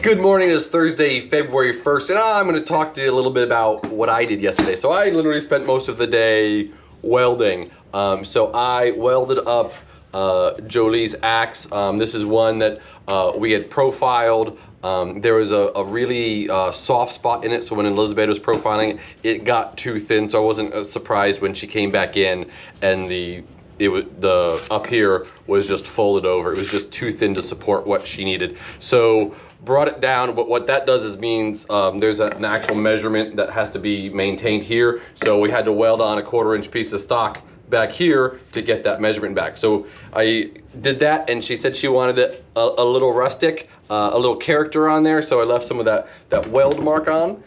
Good morning, it's Thursday, February 1st, and I'm going to talk to you a little bit about what I did yesterday. So I literally spent most of the day welding. So I welded up Jolie's axe. This is one that we had profiled. There was a really soft spot in it, so when Elizabeth was profiling it, it got too thin, so I wasn't surprised when she came back in and the up here was just folded over. It was just too thin to support what she needed. So brought it down, but what that does is means there's an actual measurement that has to be maintained here. So we had to weld on a 1/4-inch piece of stock back here to get that measurement back. So I did that, and she said she wanted it a little rustic, a little character on there. So I left some of that weld mark on.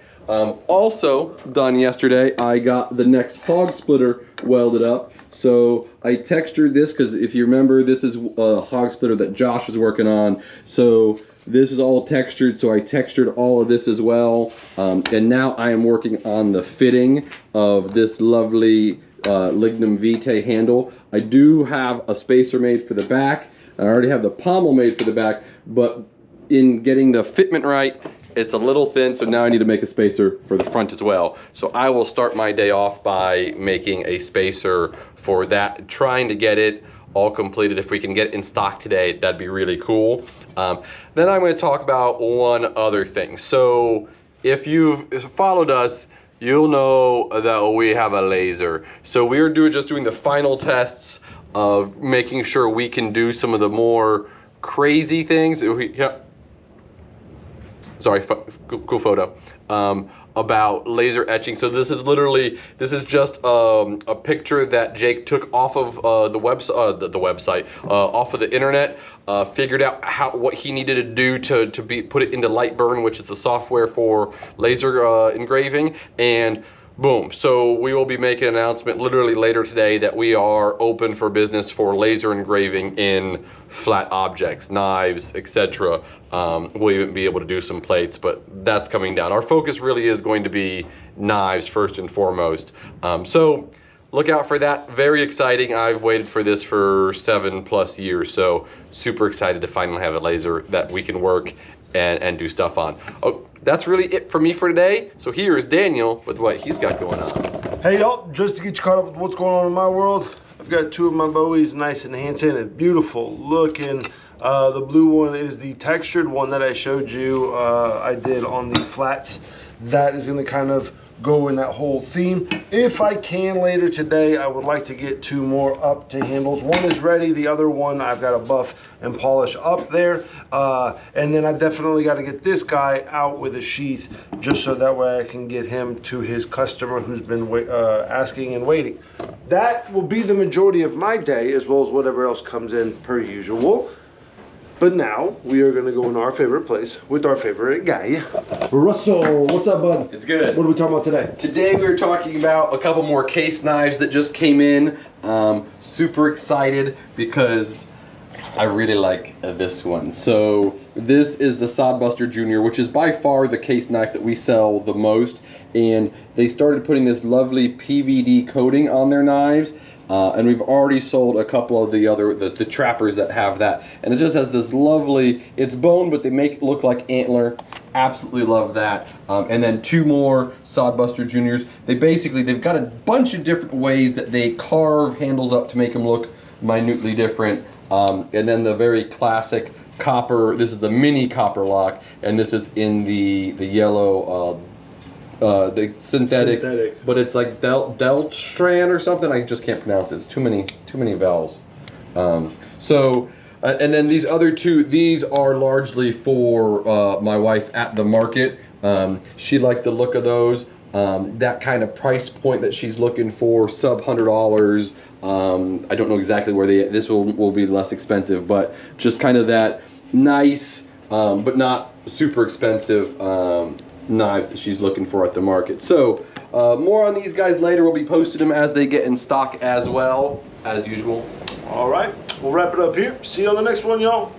Also done yesterday, I got the next hog splitter welded up. So I textured this because if you remember, this is a hog splitter that Josh was working on. So this is all textured, so I textured all of this as well. And now I am working on the fitting of this lovely lignum vitae handle. I do have a spacer made for the back. I already have the pommel made for the back, but in getting the fitment right, it's a little thin, so now I need to make a spacer for the front as well. So I will start my day off by making a spacer for that, trying to get it all completed. If we can get it in stock today, that'd be really cool. Then I'm going to talk about one other thing. So if you've followed us, you'll know that we have a laser. So we're just doing the final tests of making sure we can do some of the more crazy things. Sorry, cool photo. About laser etching. So this is just a picture that Jake took off of the website, off of the internet. Figured out what he needed to do to put it into Lightburn, which is the software for laser engraving, and boom. So we will be making an announcement literally later today that we are open for business for laser engraving in flat objects, knives, etc. We'll even be able to do some plates, but that's coming down. Our focus really is going to be knives first and foremost. So look out for that. Very exciting. I've waited for this for 7+ years, so super excited to finally have a laser that we can work and do stuff on. Oh, that's really it for me for today. So here is Daniel with what he's got going on. Hey y'all, just to get you caught up with what's going on in my world, I've got two of my Bowies, nice and hand-sanded, beautiful looking. The blue one is the textured one that I showed you I did on the flats. That is going to kind of go in that whole theme. If I can later today, I would like to get two more up to handles. One is ready, the other one I've got to buff and polish up there. And then I've definitely got to get this guy out with a sheath, just so that way I can get him to his customer who's been asking and waiting. That will be the majority of my day, as well as whatever else comes in per usual. But now, we are going to go in our favorite place with our favorite guy. Russell, what's up, bud? It's good. What are we talking about today? Today we're talking about a couple more case knives that just came in. Super excited because I really like this one. So this is the Sod Buster Jr., which is by far the case knife that we sell the most. And they started putting this lovely PVD coating on their knives. And we've already sold a couple of the trappers that have that, and it just has this lovely, it's bone, but they make it look like antler. Absolutely love that. And then two more Sod Buster Jr.s. They've got a bunch of different ways that they carve handles up to make them look minutely different. And then the very classic copper, this is the mini copper lock, and this is in the yellow the synthetic, but it's like Deltran or something. I just can't pronounce it. It's too many vowels. And then these other two, these are largely for my wife at the market. She liked the look of those. That kind of price point that she's looking for, sub $100. I don't know exactly where this will be less expensive, but just kind of that nice, but not super expensive knives that she's looking for at the market. So more on these guys later. We'll be posting them as they get in stock as well, as usual. All right, we'll wrap it up here. See you on the next one, y'all.